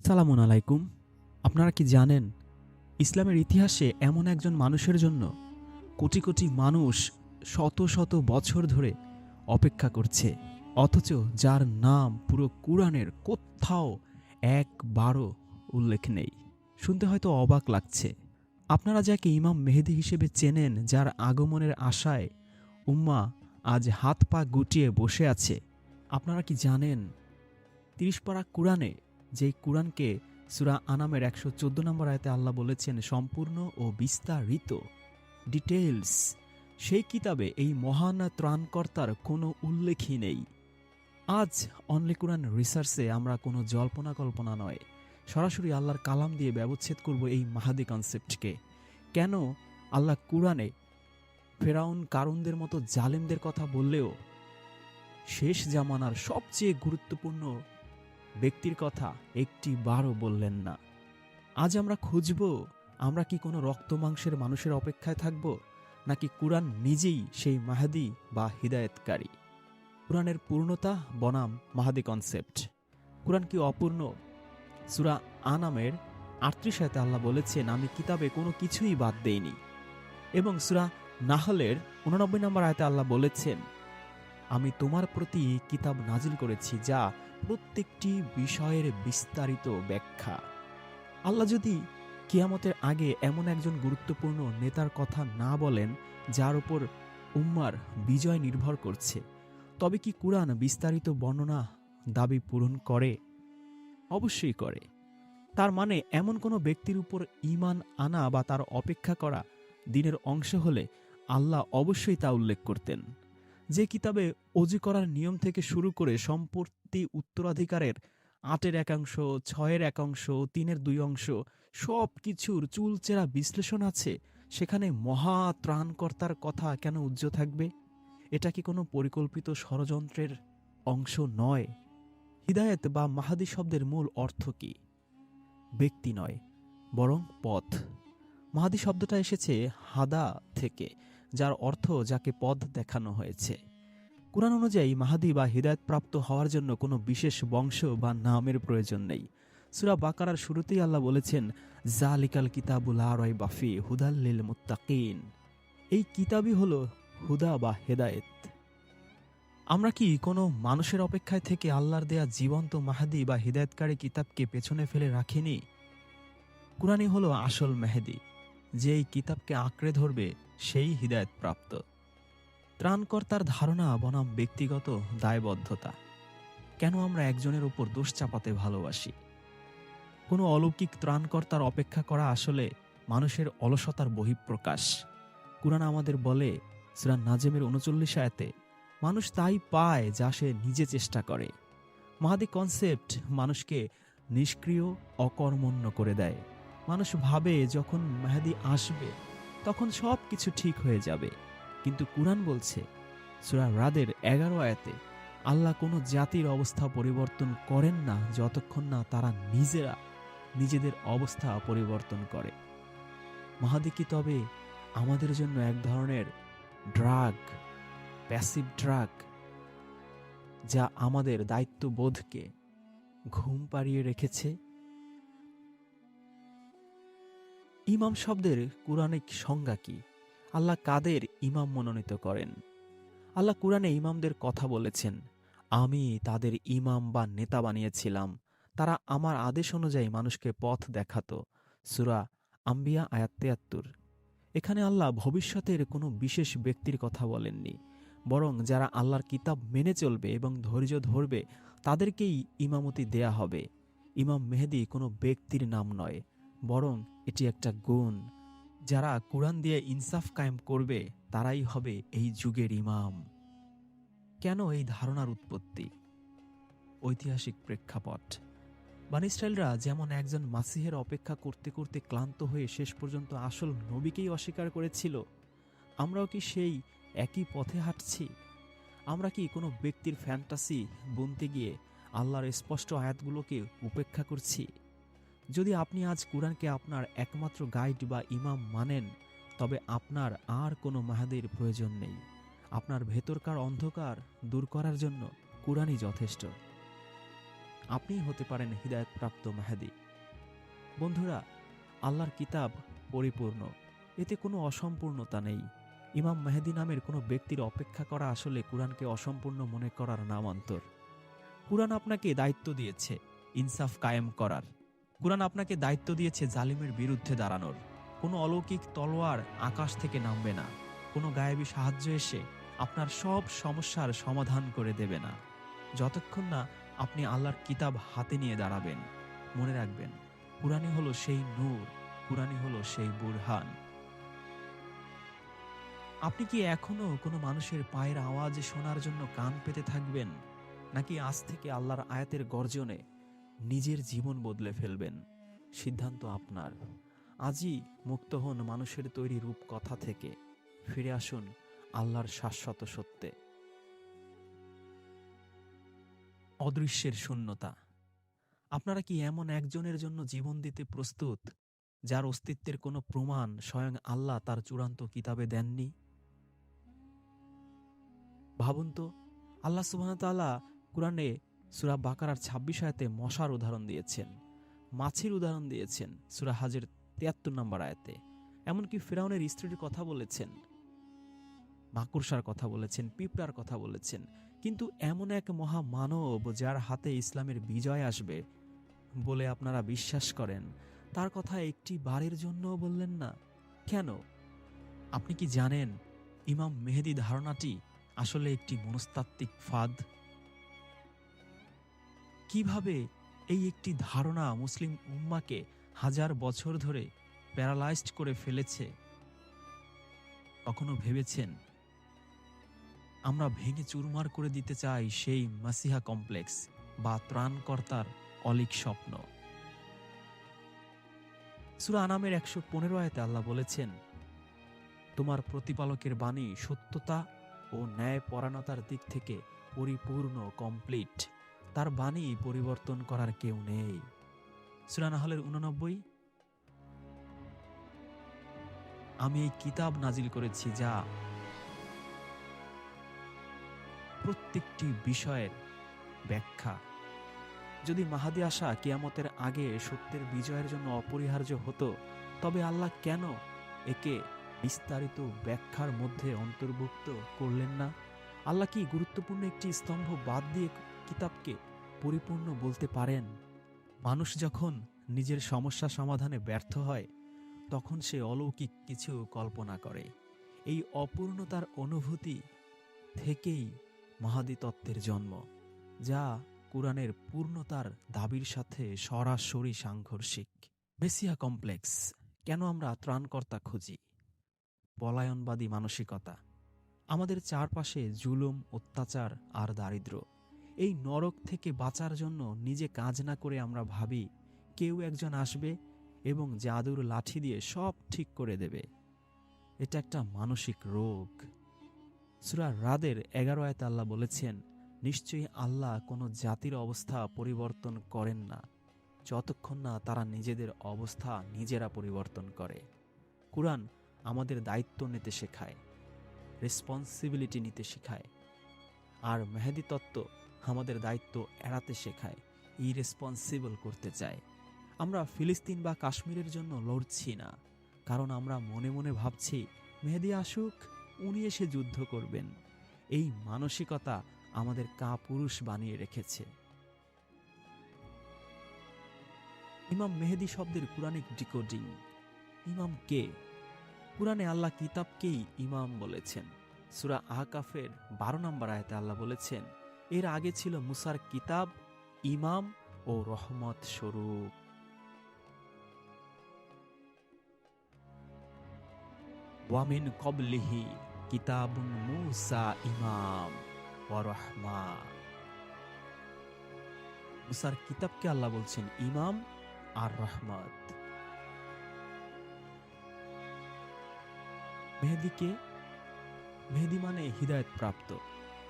সালামুন আলাইকুম। আপনারা কি জানেন ইসলামের ইতিহাসে এমন একজন মানুষের জন্য কোটি কোটি মানুষ শত শত বছর ধরে অপেক্ষা করছে, অথচ যার নাম পুরো কুরআনের কোথাও একবারও উল্লেখ নেই। শুনতে হয়তো অবাক লাগছে। আপনারা যাকে ইমাম মেহেদী হিসেবে চেনেন, যার আগমনের আশায় উম্মাহ আজ হাত পা গুটিয়ে বসে আছে, আপনারা কি জানেন ৩০ পারা কুরআনে, যেই কুরআনকে সূরা আনামের ১১৪ নম্বর আয়াতে আল্লাহ বলেছেন সম্পূর্ণ ও বিস্তারিত ডিটেইলস, সেই কিতাবে এই মহান ত্রাণকর্তার কোনো উল্লেখই নেই। আজ অনলি কুরআন রিসার্চে আমরা কোনো জল্পনা কল্পনা নয়, সরাসরি আল্লাহর কালাম দিয়ে ব্যবচ্ছেদ করব এই মাহাদি কনসেপ্টকে। কেন আল্লাহ কুরআনে ফেরাউন কারুনদের মতো জালেমদের কথা বললেও শেষ জামানার সবচেয়ে গুরুত্বপূর্ণ ব্যক্তির কথা একটি বারও বললেন না? আজ আমরা খুঁজব, আমরা কি কোনো রক্তমাংসের মানুষের অপেক্ষায় থাকব, নাকি কুরআন নিজেই সেই মাহাদি বা হিদায়েতকারী? কুরআনের পূর্ণতা বনাম মাহাদি কনসেপ্ট। কুরআন কি অপূর্ণ? সূরা আনামের ৩৮ আয়াতে আল্লাহ বলেছেন আমি কিতাবে কোনো কিছুই বাদ দেইনি, এবং সূরা নাহলের ৮৯ নম্বর আয়াতে আল্লাহ বলেছেন আমি তোমার প্রতি কিতাব নাজিল করেছি যা প্রত্যেকটি বিষয়ের বিস্তারিত ব্যাখ্যা। আল্লাহ যদি কিয়ামতের আগে এমন একজন গুরুত্বপূর্ণ নেতার কথা না বলেন যার উপর উম্মার বিজয় নির্ভর করছে, তবে কি কুরআন বিস্তারিত বর্ণনা দাবি পূরণ করে? অবশ্যই করে। তার মানে এমন কোনো ব্যক্তির উপর ঈমান আনা বা তার অপেক্ষা করা দিনের অংশ হলে আল্লাহ অবশ্যই তা উল্লেখ করতেন। যে কিতাবে অজু করার নিয়ম থেকে শুরু করে সম্পত্তি উত্তরাধিকারের ৮-এর একাংশ, ৬-এর একাংশ, ৩-এর ২ অংশ সব কিছুর চুলচেরা বিশ্লেষণ আছে, সেখানে মহা ত্রাণকর্তার কথা কেন উজ্জ্ব থাকবে? এটা কি কোনো পরিকল্পিত ষড়যন্ত্রের অংশ নয়? হিদায়েত বা মাহাদি শব্দের মূল অর্থ কি? ব্যক্তি নয়, বরং পথ। মাহাদি শব্দটা এসেছে হাদা থেকে, যার অর্থ যাকে পথ দেখানো হয়েছে। কুরআন অনুযায়ী মাহাদি বা হিদায়াতপ্রাপ্ত হওয়ার জন্য কোনো বিশেষ বংশ বা নামের প্রয়োজন নেই। সূরা বাকারার শুরুতেই আল্লাহ বলেছেন যালিকাল কিতাবু লা রাইবা ফিহি হুদাল লিল মুত্তাকিন। এই কিতাবই হলো হুদা বা হেদায়েত। আমরা কি কোনো মানুষের অপেক্ষায় থেকে আল্লাহর দেয়া জীবন্ত মাহাদি বা হিদায়াতকারী কিতাবকে পেছনে ফেলে রাখিনি? কুরআনই হলো আসল মেহেদি, যে এই কিতাবকে আঁকড়ে ধরবে সেই হিদায়াতপ্রাপ্ত। ত্রাণকর্তার ধারণা বনাম ব্যক্তিগত দায়বদ্ধতা। কেন আমরা একজনের উপর দোষ চাপাতে ভালোবাসি? কোনো অলৌকিক ত্রাণকর্তার অপেক্ষা করা আসলে মানুষের অলসতার বহিঃপ্রকাশ। কুরআন আমাদের বলে সূরা নাজমের ৩৯ আয়াতে মানুষ তাই পায় যা সে নিজে চেষ্টা করে। মাহাদি কনসেপ্ট মানুষকে নিষ্ক্রিয়, অকর্মণ্য করে দেয়। মানুষ ভাবে যখন মেহেদী আসবে তখন সব কিছু ঠিক হয়ে যাবে, কিন্তু কুরআন বলছে সূরা রাদের ১১ আয়াতে আল্লাহ কোনো জাতির অবস্থা পরিবর্তন করেন না যতক্ষণ না তারা নিজেরা নিজেদের অবস্থা পরিবর্তন করে। মাহাদি কি তবে আমাদের জন্য এক ধরনের ড্রাগ, প্যাসিভ ড্রাগ, যা আমাদের দায়িত্ববোধকে ঘুম পাড়িয়ে রেখেছে? ইমাম শব্দের কুরআনিক সংজ্ঞা কি? আল্লাহ কাদের ইমাম মনোনীত করেন? আল্লাহ কুরআনে ইমামদের কথা বলেছেন, আমি তাদের ইমাম বা নেতা বানিয়েছিলাম, তারা আমার আদেশ অনুযায়ী মানুষকে পথ দেখাতো। সূরা আম্বিয়া আয়াত ৭৩। এখানে আল্লাহ ভবিষ্যতের কোনো বিশেষ ব্যক্তির কথা বলেননি, বরং যারা আল্লাহর কিতাব মেনে চলবে এবং ধৈর্য ধরবে তাদেরকেই ইমামতি দেয়া হবে। ইমাম মেহেদী কোনো ব্যক্তির নাম নয়, বরং এটি একটা গুণ। যারা কুরআন দিয়ে ইনসাফ কায়েম করবে তারাই হবে এই যুগের ইমাম। কেন এই ধারণার উৎপত্তি? ঐতিহাসিক প্রেক্ষাপট। বনী ইসরাঈলরা যেমন একজন মাসিহের অপেক্ষা করতে করতে ক্লান্ত হয়ে শেষ পর্যন্ত আসল নবীকেই অস্বীকার করেছিল, আমরাও কি সেই একই পথে হাঁটছি? আমরা কি কোনো ব্যক্তির ফ্যান্টাসি বুনতে গিয়ে আল্লাহর স্পষ্ট আয়াতগুলোকে উপেক্ষা করছি? যদি আপনি আজ কুরআনকে আপনার একমাত্র গাইড বা ইমাম মানেন, তবে আপনার আর কোনো মাহাদির প্রয়োজন নেই। আপনার ভেতরকার অন্ধকার দূর করার জন্য কুরআনই যথেষ্ট। আপনিই হতে পারেন হিদায়াতপ্রাপ্ত মেহেদী। বন্ধুরা, আল্লাহর কিতাব পরিপূর্ণ, এতে কোনো অসম্পূর্ণতা নেই। ইমাম মেহেদী নামের কোনো ব্যক্তির অপেক্ষা করা আসলে কুরআনকে অসম্পূর্ণ মনে করার নামান্তর। কুরআন আপনাকে দায়িত্ব দিয়েছে ইনসাফ কায়েম করার। কুরআন আপনাকে দায়িত্ব দিয়েছে জালিমের বিরুদ্ধে দাঁড়ানোর। কোনো অলৌকিক তলোয়ার আকাশ থেকে নামবে না, কোনো গায়েবী সাহায্য এসে আপনার সব সমস্যার সমাধান করে দেবে না, যতক্ষণ না আপনি আল্লাহর কিতাব হাতে নিয়ে দাঁড়াবেন। মনে রাখবেন, কুরআনই হলো সেই নূর, কুরআনই হলো সেই বুরহান। আপনি কি এখনো কোনো মানুষের পায়ের আওয়াজ শোনার জন্য কান পেতে থাকবেন, নাকি আজ থেকে আল্লাহর আয়াতের গর্জনে নিজের জীবন বদলে ফেলবেন? সিদ্ধান্ত আপনার। আজই মুক্ত হন মানুষের তৈরি রূপকথা থেকে, ফিরে আসুন আল্লাহর শাশ্বত সত্যে। অদৃশ্যের শূন্যতা। আপনারা কি এমন একজনের জন্য জীবন দিতে প্রস্তুত, যার অস্তিত্বের কোনো প্রমাণ স্বয়ং আল্লাহ তার চূড়ান্ত কিতাবে দেননি? ভাবুন তো, আল্লাহ সুবহানাহু ওয়া তাআলা কুরআনে সূরা বাকারার ২৬ আয়াতে মশার উদাহরণ দিয়েছেন, মাছির উদাহরণ দিয়েছেন সূরা হাজের ৭৩ নম্বর আয়াতে, এমনকি ফিরআউনের স্ত্রীর কথা বলেছেন, মাকড়সার কথা বলেছেন, পিঁপড়ার কথা বলেছেন। কিন্তু এমন এক মহামানব যার হাতে ইসলামের বিজয় আসবে বলে আপনারা বিশ্বাস করেন, তার কথা একটি বারের জন্যও বললেন না। কেন? আপনি কি জানেন ইমাম মেহেদী ধারণাটি আসলে একটি মনস্তাত্ত্বিক ফাঁদ? কিভাবে এই একটি ধারণা মুসলিম উম্মাকে হাজার বছর ধরে প্যারালাইজড করে ফেলেছে? কখনো ভেবেছেন আমরা ভেঙে চুরমার করে দিতে চাই সেই মাসিহা কমপ্লেক্স বা ত্রাণকর্তার অলীক স্বপ্ন? সূরা আনামের ১১৫ আয়াতে আল্লাহ বলেছেন, তোমার প্রতিপালকের বাণী সত্যতা ও ন্যায়পরায়ণতার দিক থেকে পরিপূর্ণ, কমপ্লিট। তার বাণী পরিবর্তন করার কেউ নেই। সূরা নাহলের ৮৯, আমি এই কিতাব নাজিল করেছি যা প্রত্যেকটি বিষয়ের ব্যাখ্যা। যদি মাহাদি আসা কিয়ামতের আগে সত্যের বিজয়ের জন্য অপরিহার্য হতো, তবে আল্লাহ কেন একে বিস্তারিত ব্যাখ্যার মধ্যে অন্তর্ভুক্ত করলেন না? আল্লাহ কি গুরুত্বপূর্ণ একটি স্তম্ভ বাদ দিয়ে কিতাবকে পরিপূর্ণ বলতে পারেন? মানুষ যখন নিজের সমস্যা সমাধানে ব্যর্থ হয়, তখন সে অলৌকিক কিছু কল্পনা করে। এই অপূর্ণতার অনুভূতি থেকেই মাহাদি তত্ত্বের জন্ম, যা কুরআনের পূর্ণতার দাবির সাথে সরাসরি সাংঘর্ষিক। Messiah complex. কেন আমরা ত্রাণকর্তা খুঁজি? পলায়নবাদী মানসিকতা। আমাদের চারপাশে জুলুম, অত্যাচার আর দারিদ্র্য। এই নরক থেকে বাঁচার জন্য নিজে কাজ না করে আমরা ভাবি কেউ একজন আসবে এবং জাদুর লাঠি দিয়ে সব ঠিক করে দেবে। এটা একটা মানসিক রোগ। সূরা রাদের ১১ আয়াতে আল্লাহ বলেছেন, নিশ্চয়ই আল্লাহ কোনো জাতির অবস্থা পরিবর্তন করেন না যতক্ষণ না তারা নিজেদের অবস্থা নিজেরা পরিবর্তন করে। কুরআন আমাদের দায়িত্ব নিতে শেখায়, রেসপন্সিবিলিটি নিতে শেখায়। আর মেহেদী তত্ত্ব আমাদের দায়িত্ব এড়াতে শেখায়, ইরেসপন্সিবল করতে চায়। আমরা ফিলিস্তিন বা কাশ্মীরের জন্য লড়ছি না, কারণ আমরা মনে মনে ভাবছি মেহেদী আসুক, উনি এসে যুদ্ধ করবেন। এই মানসিকতা আমাদের কাপুরুষ বানিয়ে রেখেছে। ইমাম মেহেদী শব্দের কুরআনিক ডিকোডিং। ইমাম কে? কুরআনে আল্লাহ কিতাবকেই ইমাম বলেছেন। সূরা আহকাফের ১২ নম্বর আয়াতে আল্লাহ বলেছেন, এর আগে ছিল মুসার কিতাব ইমাম ও রহমত স্বরূপ। ওয়ামিন কবলিহি কিতাবুন মুসা ইমাম ওয়া রাহমা। মুসার কিতাবকে আল্লাহ বলছেন ইমাম আর রহমত। মেহেদীকে? মেহেদী মানে হিদায়াত প্রাপ্ত।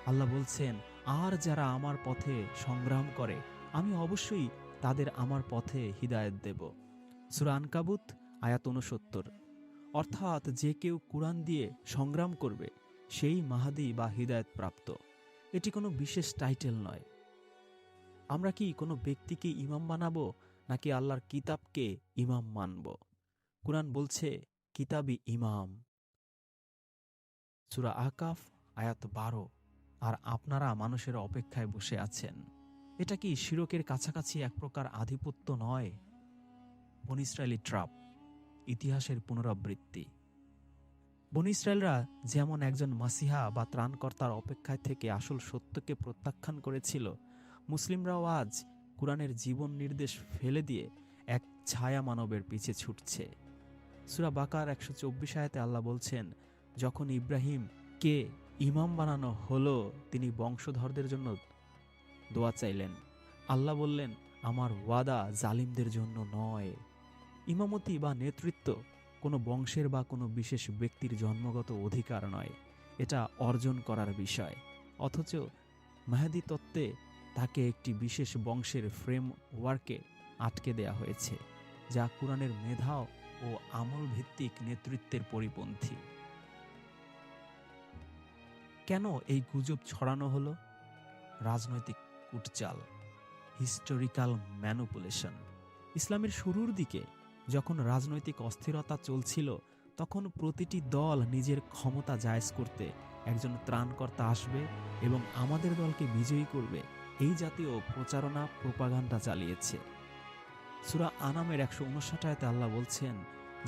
আল্লাহ বলছেন, আর যারা আমার পথে সংগ্রাম করে আমি অবশ্যই তাদের আমার পথে হিদায়াত দেব। সূরা আনকাবুত আয়াত ৬৯। অর্থাৎ যে কেউ কুরআন দিয়ে সংগ্রাম করবে সেই মাহাদি বা হিদায়াত প্রাপ্ত। এটি কোনো বিশেষ টাইটেল নয়। আমরা কি কোনো ব্যক্তিকে ইমাম বানাবো নাকি আল্লাহর কিতাবকে ইমাম মানব? কুরআন বলছে কিতাবই ইমাম। সূরা আহকাফ আয়াত ১২। আর আপনারা মানুষের অপেক্ষায় বসে আছেন। এটা কি শিরকের কাছাকাছি এক প্রকার আধিপত্য নয়? বনী ইসরায়েলি ট্রাপ, ইতিহাসের পুনরাবৃত্তি। বনী ইসরায়েলরা যেমন একজন মাসিহা বা ত্রাণকর্তার অপেক্ষায় থেকে আসল সত্যকে প্রত্যাখ্যান করেছিল, মুসলিমরাও আজ কুরআনের জীবন নির্দেশ ফেলে দিয়ে এক ছায়া মানবের পিছে ছুটছে। সূরা বাকার ১২৪ আয়াতে আল্লাহ বলছেন, যখন ইব্রাহিমকে ইমাম বানানো হলো, তিনি বংশধরদের জন্য দোয়া চাইলেন। আল্লাহ বললেন, আমার ওয়াদা জালিমদের জন্য নয়। ইমামতি বা নেতৃত্ব কোনো বংশের বা কোনো বিশেষ ব্যক্তির জন্মগত অধিকার নয়, এটা অর্জন করার বিষয়। অথচ মেহেদী তত্ত্বে তাকে একটি বিশেষ বংশের ফ্রেমওয়ার্কে আটকে দেয়া হয়েছে, যা কুরআনের মেধা ও আমল ভিত্তিক নেতৃত্বের পরিপন্থী। কেন এই গুজব ছড়ানো হলো? রাজনৈতিক কুটচাল, হিস্টোরিক্যাল ম্যানুপুলেশন। ইসলামের শুরুর দিকে যখন রাজনৈতিক অস্থিরতা চলছিল, তখন প্রতিটি দল নিজের ক্ষমতা জায়েজ করতে একজন ত্রাণকর্তা আসবে এবং আমাদের দলকে বিজয়ী করবে, এই জাতীয় প্রচারণা প্রোপাগান্ডা চালিয়েছে। সূরা আনামের ১৫৯ আয়াতে আল্লাহ বলছেন,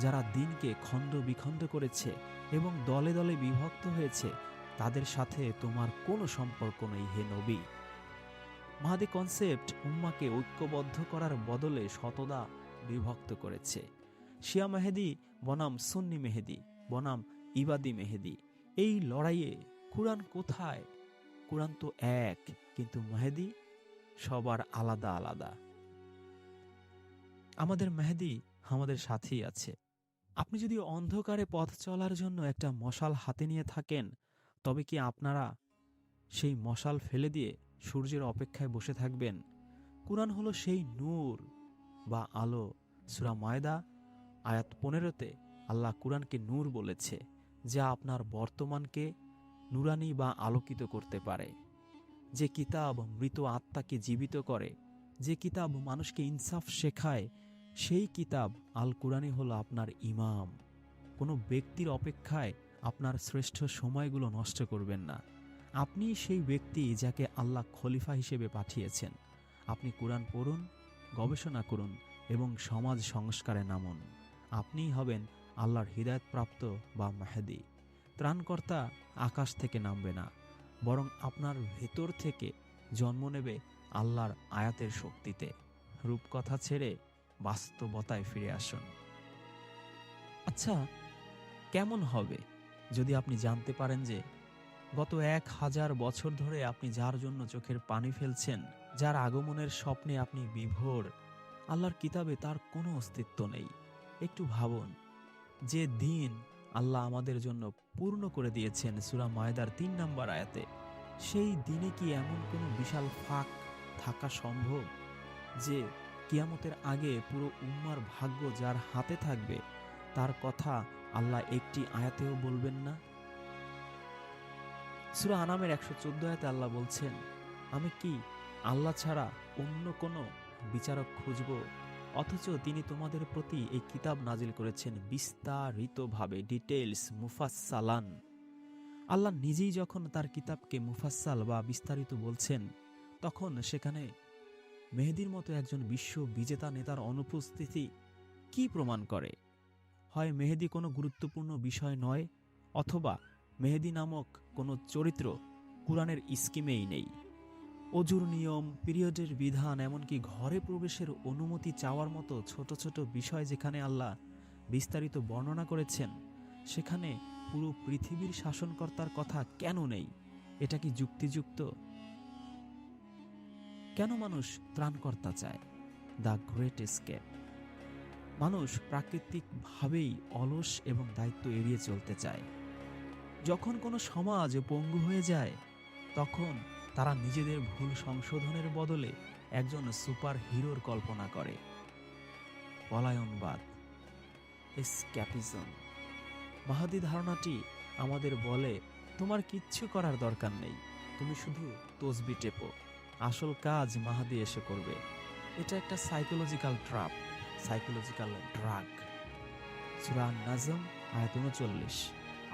যারা দিনকে খণ্ড বিখণ্ড করেছে এবং দলে দলে বিভক্ত হয়েছে, তাদের সাথে তোমার কোনো সম্পর্ক নেই হে নবী। মাহদী কনসেপ্ট উম্মাকে ঐক্যবদ্ধ করার বদলে শতদা বিভক্ত করেছে। শিয়া মেহেদি বনাম সুন্নি মেহেদি বনাম ইবাদি মেহেদি, এই লড়াইয়ে কুরআন কোথায়? কুরআন তো এক, কিন্তু মেহেদি সবার আলাদা আলাদা। আমাদের মেহেদি আমাদের সাথেই আছে। আপনি যদি অন্ধকারে পথ চলার জন্য একটা মশাল হাতে নিয়ে থাকেন, তবে কি আপনারা সেই মশাল ফেলে দিয়ে সূর্যের অপেক্ষায় বসে থাকবেন? কুরআন হলো সেই নূর বা আলো। সূরা মায়দা আয়াত ১৫-তে আল্লাহ কুরআনকে নূর বলেছে, যা আপনার বর্তমানকে নুরানি বা আলোকিত করতে পারে। যে কিতাব মৃত আত্মাকে জীবিত করে, যে কিতাব মানুষকে ইনসাফ শেখায়, সেই কিতাব আল কুরআনই হলো আপনার ইমাম। কোনো ব্যক্তির অপেক্ষায় আপনার শ্রেষ্ঠ সময়গুলো নষ্ট করবেন না। আপনি সেই ব্যক্তি যাকে আল্লাহ খলিফা হিসেবে পাঠিয়েছেন। আপনি কুরআন পড়ুন, গবেষণা করুন এবং সমাজ সংস্কারে নামুন। আপনিই হবেন আল্লাহর হিদায়াতপ্রাপ্ত বা মেহেদি। ত্রাণকর্তা আকাশ থেকে নামবে না, বরং আপনার ভেতর থেকে জন্ম নেবে আল্লাহর আয়াতের শক্তিতে। রূপকথা ছেড়ে বাস্তবতায় ফিরে আসুন। আচ্ছা, কেমন হবে যদি আপনি জানতে পারেন যে গত ১,০০০ বছর ধরে আপনি যার জন্য চোখের পানি ফেলছেন, যার আগমনের স্বপ্নে আপনি বিভোর, আল্লাহর কিতাবে তার কোনো অস্তিত্ব নেই? একটু ভাবুন, যে দিন আল্লাহ আমাদের জন্য পূর্ণ করে দিয়েছেন সূরা মায়দার ৩ নম্বর আয়াতে, সেই দিনে কি এমন কোনো বিশাল ফাঁক থাকা সম্ভব যে কিয়ামতের আগে পুরো উম্মার ভাগ্য যার হাতে থাকবে, তার কথা আল্লাহ একটি আয়াতেও বলবেন না? সূরা আনামের ১১৪ আয়াতে আল্লাহ বলছেন, আমি কি আল্লাহ ছাড়া অন্য কোনো বিচারক খুঁজব? অথচ তিনি তোমাদের প্রতি এই কিতাব নাজিল করেছেন বিস্তারিতভাবে, ডিটেইলস, মুফাসসালান। আল্লাহ নিজেই যখন তার কিতাবকে মুফাসসাল বা বিস্তারিত বলছেন, তখন সেখানে মেহেদির মতো একজন বিশ্ব বিজেতা নেতার অনুপস্থিতি কি প্রমাণ করে? হয় মেহেদি কোনো গুরুত্বপূর্ণ বিষয় নয়, অথবা মেহেদি নামক কোনো চরিত্র কুরআনের স্কিমেই নেই। অজুর নিয়ম, পিরিয়ডের বিধান, এমনকি ঘরে প্রবেশের অনুমতি চাওয়ার মতো ছোট ছোট বিষয় যেখানে আল্লাহ বিস্তারিত বর্ণনা করেছেন, সেখানে পুরো পৃথিবীর শাসনকর্তার কথা কেন নেই? এটা কি যুক্তিযুক্ত? কেন মানুষ ত্রাণকর্তা চায়? The great escape. মানুষ প্রাকৃতিকভাবেই অলস এবং দায়িত্ব এড়িয়ে চলতে চায়। যখন কোনো সমাজ পঙ্গু হয়ে যায়, তখন তারা নিজেদের ভুল সংশোধনের বদলে একজন সুপার হিরোর কল্পনা করে। পলায়নবাদ, এসক্যাপিজম। মাহাদি ধারণাটি আমাদের বলে, তোমার কিচ্ছু করার দরকার নেই, তুমি শুধু তসবি টেপো। আসল কাজ মাহাদি এসে করবে। এটা একটা সাইকোলজিক্যাল ট্র্যাপ, সাইকোলজিক্যাল ড্রাগ। সূরা আন-নাজম আয়াত ৩৯।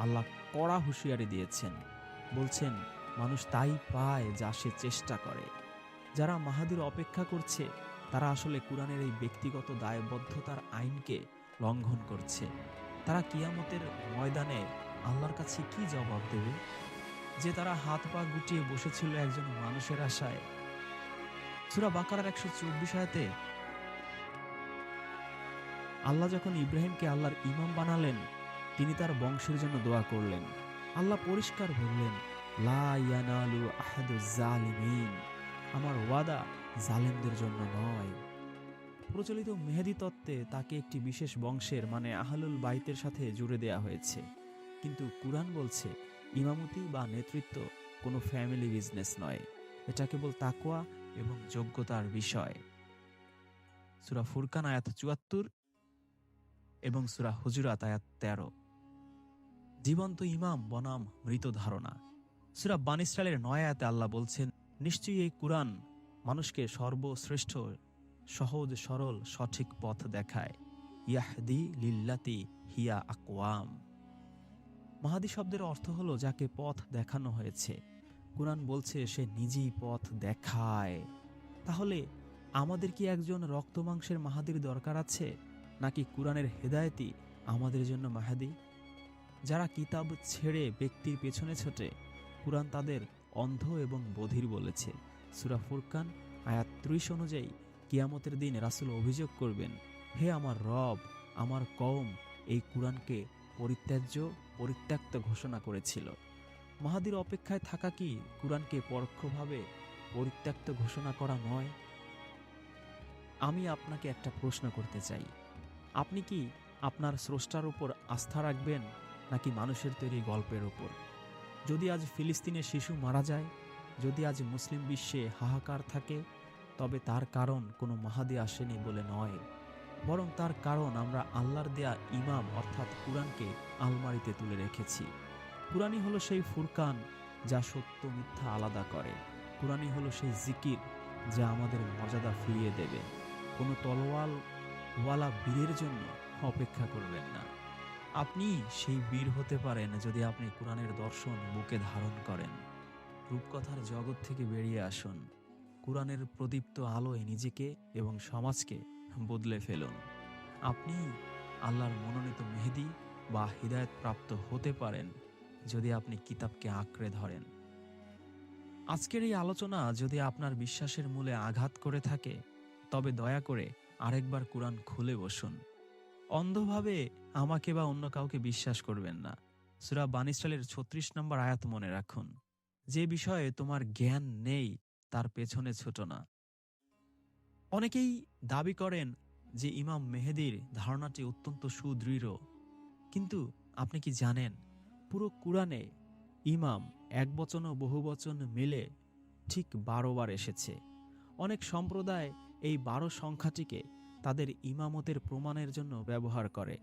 আল্লাহ কড়া হুঁশিয়ারি দিয়েছেন, বলছেন মানুষ তাই পায় যা সে চেষ্টা করে। যারা মাহাদির অপেক্ষা করছে তারা আসলে কুরআনের এই ব্যক্তিগত দায়বদ্ধতার আইনকে লঙ্ঘন করছে। তারা কিয়ামতের ময়দানে আল্লাহর কাছে কি জবাব দেবে? যে তারা হাত পা গুটিয়ে বসেছিল একজন মানুষের আশায়। সূরা বাকারার ১২৪ আয়াতে আল্লাহ যখন ইব্রাহিমকে আল্লাহর ইমাম বানালেন, তিনি তার বংশের জন্য দোয়া করলেন। আল্লাহ পরিষ্কার বললেন, লা ইয়ানালু আহাদুজ জালিমিন, আমার ওয়াদা জালেমদের জন্য নয়। প্রচলিত মেহেদি তত্ত্বে তাকে একটি বিশেষ বংশের মানে আহলুল বাইতের সাথে জুড়ে দেয়া হয়েছে। কিন্তু কুরআন বলছে ইমামতি বা নেতৃত্ব কোনো ফ্যামিলি বিজনেস নয়, এটা কেবল তাকওয়া এবং যোগ্যতার বিষয়। সূরা ফুরকান আয়াত ৭৪ এবং সূরা হুজুরাত আয়াত ১৩। জীবন্ত ইমাম বনাম মৃত ধারণা। সূরা বানী ইসরাঈলের ৯ আয়াতে আল্লাহ বলছেন, নিশ্চয়ই এই কুরআন মানুষকে সর্বশ্রেষ্ঠ সহজ সরল সঠিক পথ দেখায়। ইয়াহদি লিল্লাতি হিয়া আকওয়াম। মাহাদি শব্দের অর্থ হলো যাকে পথ দেখানো হয়েছে। কুরআন বলছে সে নিজেই পথ দেখায়। তাহলে আমাদের কি একজন রক্তমাংসের মাহাদির দরকার আছে, নাকি কুরআনের হেদায়েতই আমাদের জন্য মাহাদি? যারা কিতাব ছেড়ে ব্যক্তির পেছনে ছোটে, কুরআন তাদের অন্ধ এবং বধির বলেছে। সূরা ফুরকান আয়াত ৩০ অনুযায়ী কিয়ামতের দিন রাসূল অভিযোগ করবেন, হে আমার রব, আমার কওম এই কুরআনকে পরিত্যক্ত ঘোষণা করেছিল। মাহাদির অপেক্ষায় থাকা কি কুরআনকে পরোক্ষভাবে পরিত্যক্ত ঘোষণা করা নয়? আমি আপনাকে একটা প্রশ্ন করতে চাই, আপনি কি আপনার স্রষ্টার উপর আস্থা রাখবেন নাকি মানুষের তৈরি গল্পের উপর? যদি আজ ফিলিস্তিনে শিশু মারা যায়, যদি আজ মুসলিম বিশ্বে হাহাকার থাকে, তবে তার কারণ কোনো মাহাদি আসেনি বলে নয়, বরং তার কারণ আমরা আল্লাহর দেয়া ইমাম অর্থাৎ কুরআনকে আলমারিতে তুলে রেখেছি। কুরআনই হলো সেই ফুরকান যা সত্য মিথ্যা আলাদা করে। কুরআনই হলো সেই জিকির যা আমাদের মর্যাদা ফিরিয়ে দেবে। কোনো তলোয়ারওয়ালা বীরের জন্য অপেক্ষা করবেন না। আপনি সেই বীর হতে পারেন যদি আপনি কুরআনের দর্শন বুকে ধারণ করেন। রূপকথার জগৎ থেকে বেরিয়ে আসুন। কুরআনের প্রদীপ্ত আলোয় নিজেকে এবং সমাজকে বদলে ফেলুন। আপনি আল্লাহর মনোনীত মেহেদি বা হিদায়াতপ্রাপ্ত হতে পারেন যদি আপনি কিতাবকে আঁকড়ে ধরেন। আজকের এই আলোচনা যদি আপনার বিশ্বাসের মূলে আঘাত করে থাকে, তবে দয়া করে আরেকবার কুরআন খুলে বসুন। অন্ধভাবে আমাকে বা অন্য কাউকে বিশ্বাস করবেন না। সূরা বানী ইসরাঈলের ৩৬ নম্বর আয়াত মনে রাখুন, যে বিষয়ে তোমার জ্ঞান নেই তার পেছনে ছোটো না। অনেকেই দাবি করেন যে ইমাম মেহেদির ধারণাটি অত্যন্ত সুদৃঢ়, কিন্তু আপনি কি জানেন পুরো কুরআনে ইমাম একবচন ও বহুবচন মিলে ঠিক ১২ বার এসেছে। অনেক সম্প্রদায় এই ১২ সংখ্যাটিকে তাদের ইমামতের প্রমাণের জন্য ব্যবহার করে।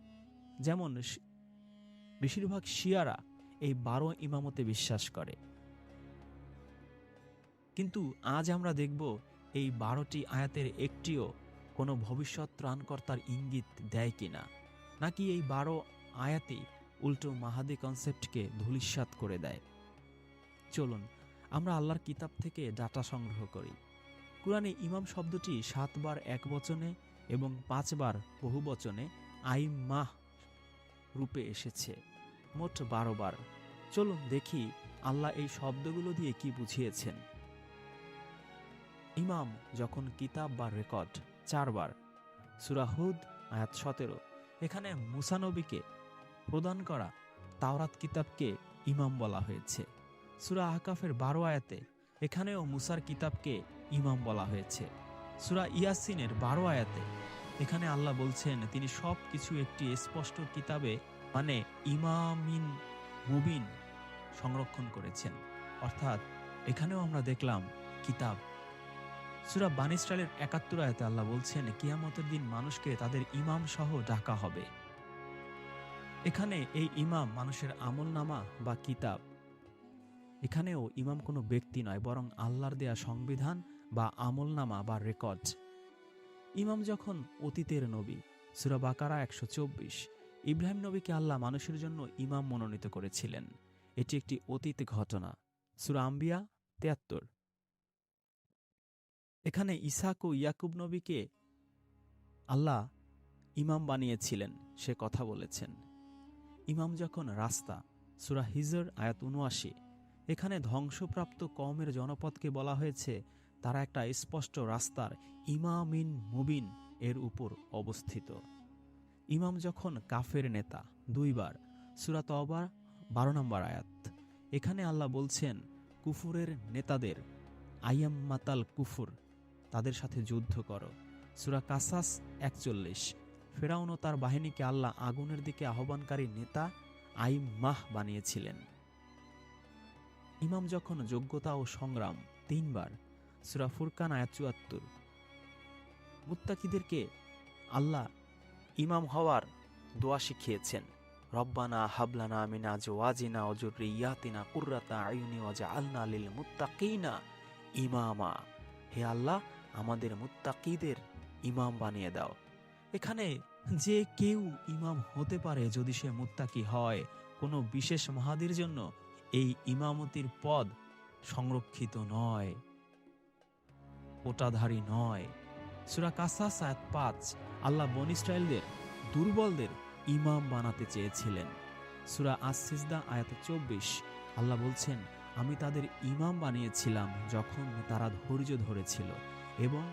যেমন বেশিরভাগ শিয়ারা এই ১২ ইমামতে বিশ্বাস করে। কিন্তু আজ আমরা দেখব এই ১২টি আয়াতের একটিও কোনো ভবিষ্যৎ ত্রাণকর্তার ইঙ্গিত দেয় কিনা, নাকি এই ১২ আয়াতই উল্টো মাহাদি কনসেপ্টকে ধূলিসাৎ করে দেয়। চলুন আমরা আল্লাহর কিতাব থেকে ডাটা সংগ্রহ করি। কুরআনে ইমাম শব্দটি ৭ বার একবচনে এবং ৫ বার বহুবচনে আইম্মাহ রূপে এসেছে, মোট ১২ বার। চলুন দেখি আল্লাহ এই শব্দগুলো দিয়ে কি বুঝিয়েছেন। ইমাম যখন কিতাব বা রেকর্ড ৪ বার। সূরা হুদ আয়াত ১৭, এখানে মুসা নবীকে প্রদান করা তাওরাত কিতাবকে ইমাম বলা হয়েছে। সূরা আহকাফের ১২ আয়াতে এখানেও মুসার কিতাবকে ইমাম বলা হয়েছে। সূরা ইয়াসিনের ১২ আয়াতে এখানে আল্লাহ বলছেন তিনি সব কিছু একটি স্পষ্ট কিতাবে মানে ইমামিন মুবিন সংরক্ষণ করেছেন, অর্থাৎ এখানেও আমরা দেখলাম কিতাব। সূরা বানী ইসরাঈলের ৭১ আয়াতে আল্লাহ বলছেন কিয়ামতের দিন মানুষকে তাদের ইমাম সহ ডাকা হবে। এখানে এই ইমাম মানুষের আমলনামা বা কিতাব। এখানেও ইমাম কোনো ব্যক্তি নয়, বরং আল্লাহর দেয়া সংবিধান বা আমলনামা বা রেকর্ড। ইমাম যখন অতীতের নবী, সূরা বাকারা 124। ইব্রাহিম নবীকে আল্লাহ মানুষের জন্য ইমাম মনোনীত করেছিলেন। এটি একটি অতীত ঘটনা। সূরা আম্বিয়া 73। এখানে ইসাক ও ইয়াকুব নবীকে আল্লাহ ইমাম বানিয়েছিলেন, সে কথা বলেছেন। ইমাম যখন রাস্তা, সূরা হিজর আয়াত ৭৯। এখানে ধ্বংসপ্রাপ্ত কওমের জনপদকে বলা হয়েছে তারা একটা স্পষ্ট রাস্তার ইমামিন মুবিন এর উপর অবস্থিত। ইমাম যখন কাফের নেতা, 2 বার, সূরা তওবা 12 নম্বর আয়াত। এখানে আল্লাহ বলছেন কুফুরের নেতাদের, আইয়াম্মাতাল কুফুর, তাদের সাথে যুদ্ধ করো। সূরা কাসাস 41। ফেরাউন ও তার বাহিনীকে আল্লাহ আগুনের দিকে আহ্বানকারী নেতা আইম্মাহ বানিয়েছিলেন। ইমাম যখন যোগ্যতা ও সংগ্রাম, 3 বার, সূরা ফুরকান আয়াত 74। মুত্তাকিদেরকে আল্লাহ ইমাম হওয়ার দোয়া শিখিয়েছেন, রব্বানা হাবলানা মিন আজওয়াজিনা ওয়া যুররিয়াতিনা কুররাতা আয়ুনি ওয়াজআলনা লিল মুত্তাকিনা ইমামা। হে আল্লাহ, আমাদের মুত্তাকিদের ইমাম বানিয়ে দাও। এখানে যে কেউ ইমাম হতে পারে যদি সে মুত্তাকি হয়। কোনো বিশেষ মাহাদির জন্য এই ইমামতির পদ সংরক্ষিত নয়, ওটাধারী নয়। সূরা কাসাস আয়াত 5। আল্লাহ বনী ইসরাঈলদের, দুর্বলদের ইমাম বানাতে চেয়েছিলেন। সূরা আস-সিজদা আয়াত 24। আল্লাহ বলছেন, আমি তাদের ইমাম বানিয়েছিলাম যখন তারা ধৈর্য ধরেছিল এবং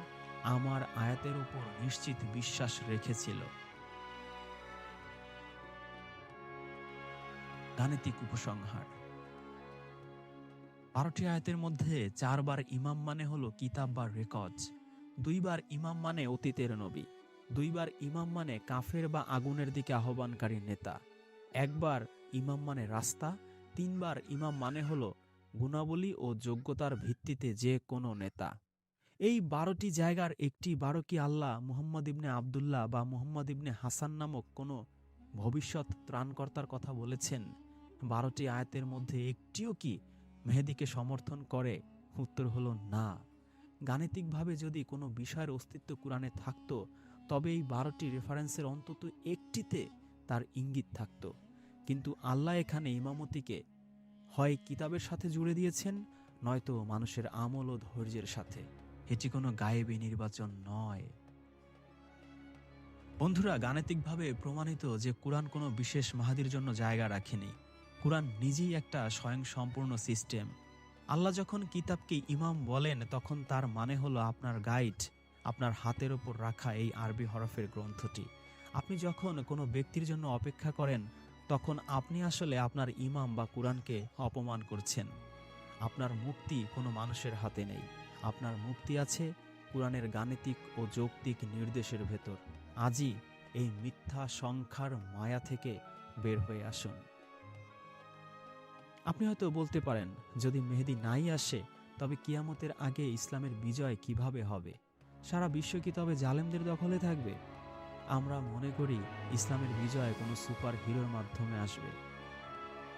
আমার আয়াতের উপর নিশ্চিত বিশ্বাস রেখেছিল। গাণিতিক উপসংহার: 12টি আয়াতের মধ্যে 4 বার ইমাম মানে হলো কিতাব বা রেকর্ড, 2 বার ইমাম মানে অতীতের নবী, 2 বার ইমাম মানে কাফের বা আগুনের দিকে আহ্বানকারী নেতা, 1 বার ইমাম মানে রাস্তা, 3 বার ইমাম মানে হলো গুণাবলী ও যোগ্যতার ভিত্তিতে যে কোনো নেতা। এই 12টি জায়গার একটি 12 কি আল্লাহ মুহাম্মদ ইবনে আবদুল্লাহ বা মুহাম্মদ ইবনে হাসান নামক কোনো ভবিষ্যৎ ত্রাণকর্তার কথা বলেছেন? 12টি আয়াতের মধ্যে একটিও কি মেহেদীকে সমর্থন করে? উত্তর হলো না। গাণিতিকভাবে যদি কোনো বিষয়ের অস্তিত্ব কুরআনে থাকতো, তবে এই 12টি রেফারেন্সের অন্তত একটিতে তার ইঙ্গিত থাকত। কিন্তু আল্লাহ এখানে ইমামতিকে হয় কিতাবের সাথে জুড়ে দিয়েছেন, নয়তো মানুষের আমল ও ধৈর্যের সাথে। এটি কোনো গায়েবী নির্বাচন নয়। বন্ধুরা, গাণিতিকভাবে প্রমাণিত যে কুরআন কোনো বিশেষ মাহাদির জন্য জায়গা রাখেনি। কুরআন নিজেই একটা স্বয়ংসম্পূর্ণ সিস্টেম। আল্লাহ যখন কিতাবকে ইমাম বলেন, তখন তার মানে হলো আপনার গাইড, আপনার হাতের ওপর রাখা এই আরবি হরফের গ্রন্থটি। আপনি যখন কোনো ব্যক্তির জন্য অপেক্ষা করেন, তখন আপনি আসলে আপনার ইমাম বা কুরআনকে অপমান করছেন। আপনার মুক্তি কোনো মানুষের হাতে নেই। আপনার মুক্তি আছে কুরআনের গাণিতিক ও যৌক্তিক নির্দেশের ভেতর। আজই এই মিথ্যা সংখ্যার মায়া থেকে বের হয়ে আসুন। আপনি হয়তো বলতে পারেন, যদি মেহেদী নাই আসে তবে কিয়ামতের আগে ইসলামের বিজয় কিভাবে হবে? সারা বিশ্ব কি তবে জালেমদের দখলে থাকবে? আমরা মনে করি ইসলামের বিজয় কোনো সুপার হিরোর মাধ্যমে আসবে।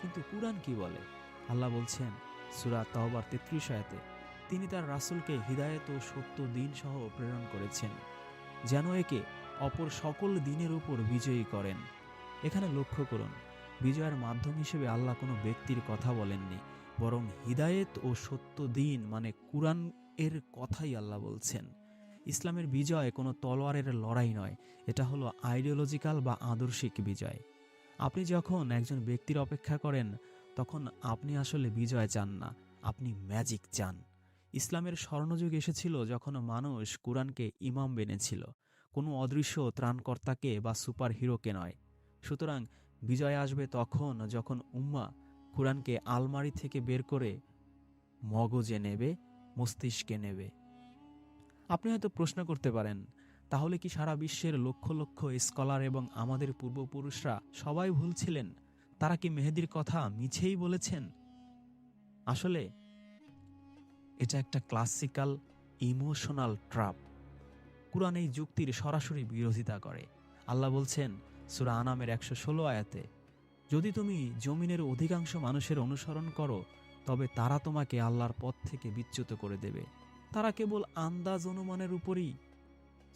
কিন্তু কুরআন কি বলে? আল্লাহ বলছেন সূরা তাওবার 33 আয়াতে, তিনি তার রাসূলকে হিদায়াত ও সত্য দ্বীন সহ প্রেরণ করেছেন, যেন একে অপর সকল দ্বীনের উপর বিজয়ী করেন। এখানে লক্ষ্য করুন, বিজয়ের মাধ্যম হিসেবে আল্লাহ কোনো ব্যক্তির কথা বলেননি, বরং হিদায়েত ও সত্য দ্বীন মানে কুরআন এর কথাই আল্লাহ বলছেন। ইসলামের বিজয় কোনো তলোয়ারের লড়াই নয়, এটা হলো আইডিওলজিক্যাল বা আদর্শিক বিজয়। আপনি যখন একজন ব্যক্তির অপেক্ষা করেন, তখন আপনি আসলে বিজয় চান না, আপনি ম্যাজিক চান। ইসলামের স্বর্ণযুগ এসেছিল যখন মানুষ কুরআনকে ইমাম মেনেছিল, কোনো অদৃশ্য ত্রাণকর্তাকে বা সুপার হিরোকে নয়। সুতরাং বিজয় আসবে তখন যখন উম্মাহ কুরআনকে আলমারি থেকে বের করে মগজে নেবে, মস্তিষ্কে নেবে। আপনি হয়তো প্রশ্ন করতে পারেন, তাহলে কি সারা বিশ্বের লক্ষ লক্ষ স্কলার এবং আমাদের পূর্বপুরুষরা সবাই ভুল ছিলেন? তারা কি মেহেদীর কথা মিছেই বলেছেন? আসলে এটা একটা ক্লাসিক্যাল ইমোশনাল ট্র্যাপ। কুরআন এই যুক্তির সরাসরি বিরোধিতা করে। আল্লাহ বলছেন সূরা আনামের 116 আয়াতে, যদি তুমি জমিনের অধিকাংশ মানুষের অনুসরণ করো তবে তারা তোমাকে আল্লাহর পথ থেকে বিচ্যুত করে দেবে। তারা কেবল আন্দাজ অনুমানের উপরই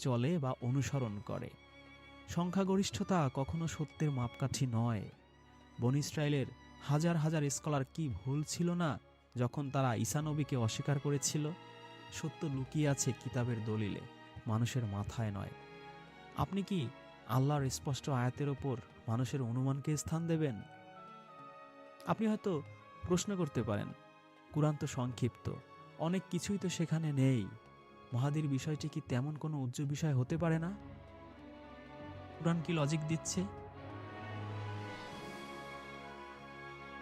চলে বা অনুসরণ করে। সংখ্যাগরিষ্ঠতা কখনো সত্যের মাপকাঠি নয়। বনী ইসরায়েলের হাজার হাজার স্কলার কি ভুল ছিল না যখন তারা ঈসা নবীকে অস্বীকার করেছিল? সত্য লুকিয়ে আছে কিতাবের দলিলে, মানুষের মাথায় নয়। আপনি কি আল্লাহর স্পষ্ট আয়াতের ওপর মানুষের অনুমানকে স্থান দেবেন? আপনি হয়তো প্রশ্ন করতে পারেন, কুরআন তো সংক্ষিপ্ত, অনেক কিছুই তো সেখানে নেই। মাহাদির বিষয়টি কি তেমন কোনো উজ্জ্বল বিষয় হতে পারে না? কুরআন কি লজিক দিচ্ছে?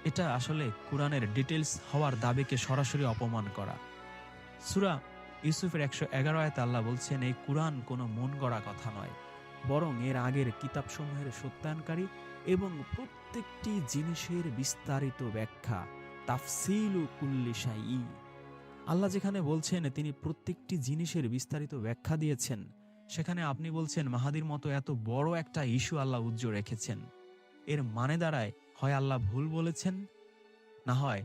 এটা আসলে কুরআনের ডিটেলস হওয়ার দাবিকে সরাসরি অপমান করা। সূরা ইউসুফের 111 আয়াতে আল্লাহ বলছেন, এই কুরআন কোনো মন গড়া কথা নয়, বরং এর আগের কিতাবসমূহের সত্যায়নকারী এবং প্রত্যেকটি জিনিসের বিস্তারিত ব্যাখ্যা। তাফসিলু কুল্লি শাইই। আল্লাহ যেখানে বলছেন তিনি প্রত্যেকটি জিনিসের বিস্তারিত ব্যাখ্যা দিয়েছেন, সেখানে আপনি বলছেন মাহাদির মতো এত বড় একটা ইস্যু আল্লাহ উজ্জ্বল রেখেছেন। এর মানে দাঁড়ায়, হয় আল্লাহ ভুল বলেছেন, না হয়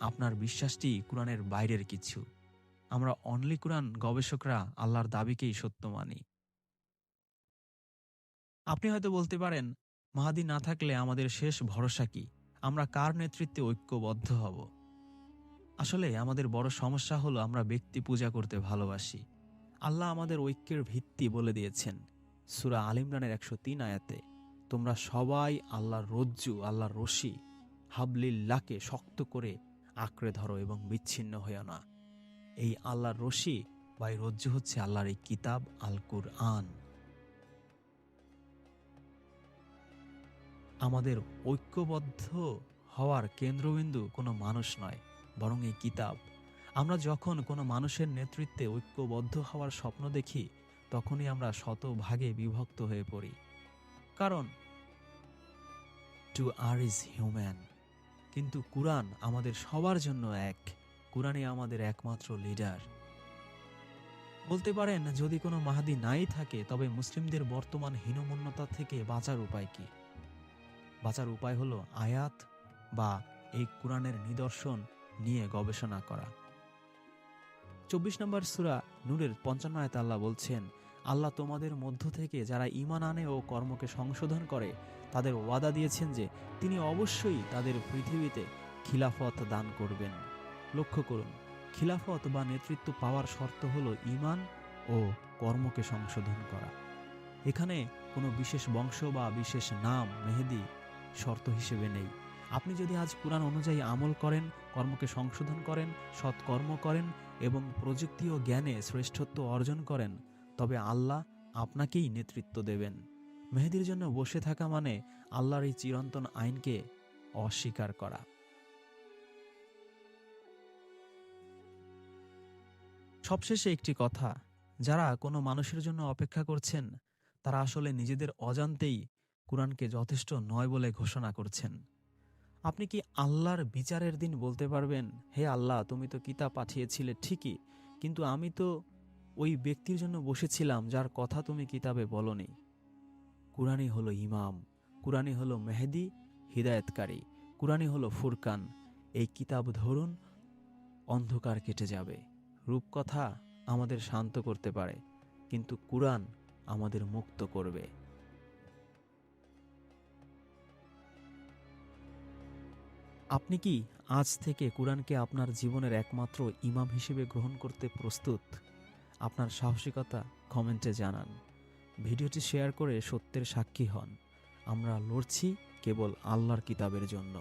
আপনার বিশ্বাসটি কুরআনের বাইরের কিছু। আমরা অনলি কুরআন গবেষকরা আল্লাহর দাবিকেই সত্য মানি। আপনি হয়তো বলতে পারেন, মাহাদি না থাকলে আমাদের শেষ ভরসা কি? আমরা কার নেতৃত্বে ঐক্যবদ্ধ হব? আসলে আমাদের বড় সমস্যা হলো আমরা ব্যক্তি পূজা করতে ভালোবাসি। আল্লাহ আমাদের ঐক্যের ভিত্তি বলে দিয়েছেন সূরা আল ইমরানের 103 আয়াতে, তোমরা সবাই আল্লাহর রজ্জু, আল্লাহর রশি হাবলিল্লাহকে শক্ত করে আঁকড়ে ধরো এবং বিচ্ছিন্ন হইও না। এই আল্লাহর রশি বা এই রজ্জু হচ্ছে আল্লাহর এই কিতাব আল কুরআন। আমাদের ঐক্যবদ্ধ হওয়ার কেন্দ্রবিন্দু কোনো মানুষ নয়, বরং এই কিতাব। আমরা যখন কোনো মানুষের নেতৃত্বে ঐক্যবদ্ধ হওয়ার স্বপ্ন দেখি, তখনই আমরা শতভাগে বিভক্ত হয়ে পড়ি। কারণ টু আর ইজ হিউম্যান, কিন্তু কুরআন আমাদের সবার জন্য এক। কুরআনই আমাদের একমাত্র লিডার। বলতে পারেন, যদি কোনো মাহাদি নাই থাকে, তবে মুসলিমদের বর্তমান হীনমন্যতা থেকে বাঁচার উপায় কি? বাঁচার উপায় হলো আয়াত বা এই কুরআনের নিদর্শন নিয়ে গবেষণা করা। 24 নম্বর সূরা নূরের 55 আয়াতে আল্লাহ বলছেন, আল্লাহ তোমাদের মধ্য থেকে যারা ঈমান আনে ও কর্মকে সংশোধন করে তাদের ওয়াদা দিয়েছেন যে তিনি অবশ্যই তাদের পৃথিবীতে খিলাফত দান করবেন। লক্ষ্য করুন, খিলাফত বা নেতৃত্ব পাওয়ার শর্ত হলো ঈমান ও কর্মকে সংশোধন করা। এখানে কোনো বিশেষ বংশ বা বিশেষ নাম মেহেদি শর্ত হিসেবে নেই। আপনি যদি আজ কুরআন অনুযায়ী আমল করেন, কর্মকে সংশোধন করেন, সৎকর্ম করেন এবং প্রযুক্তি ও জ্ঞানে শ্রেষ্ঠত্ব অর্জন করেন, তবে আল্লাহ আপনাকেই নেতৃত্ব দেবেন। মেহেদির জন্য বসে থাকা মানে আল্লাহর এই চিরন্তন আইনকে অস্বীকার করা। সবশেষে একটি কথা, যারা কোনো মানুষের জন্য অপেক্ষা করছেন, তারা আসলে নিজেদের অজান্তেই কুরআনকে যথেষ্ট নয় বলে ঘোষণা করছেন। আপনি কি আল্লাহর বিচারের দিন বলতে পারবেন, হে আল্লাহ, তুমি তো কিতাব পাঠিয়েছিলে ঠিকই, কিন্তু আমি তো ওই ব্যক্তির জন্য বসেছিলাম যার কথা তুমি কিতাবে বলনি? কুরআনই হলো ইমাম, কুরআনই হলো মেহেদি হিদায়াতকারী, কুরআনই হলো ফুরকান। এই কিতাব ধরুন, অন্ধকার কেটে যাবে। রূপকথা আমাদের শান্ত করতে পারে, কিন্তু কুরআন আমাদের মুক্ত করবে। আপনি কি আজ থেকে কুরআনকে আপনার জীবনের একমাত্র ইমাম হিসেবে গ্রহণ করতে প্রস্তুত? আপনার সাহসিকতা কমেন্টে জানান। ভিডিওটি শেয়ার করে সত্যের সাক্ষী হন। আমরা লড়ছি কেবল আল্লাহর কিতাবের জন্য।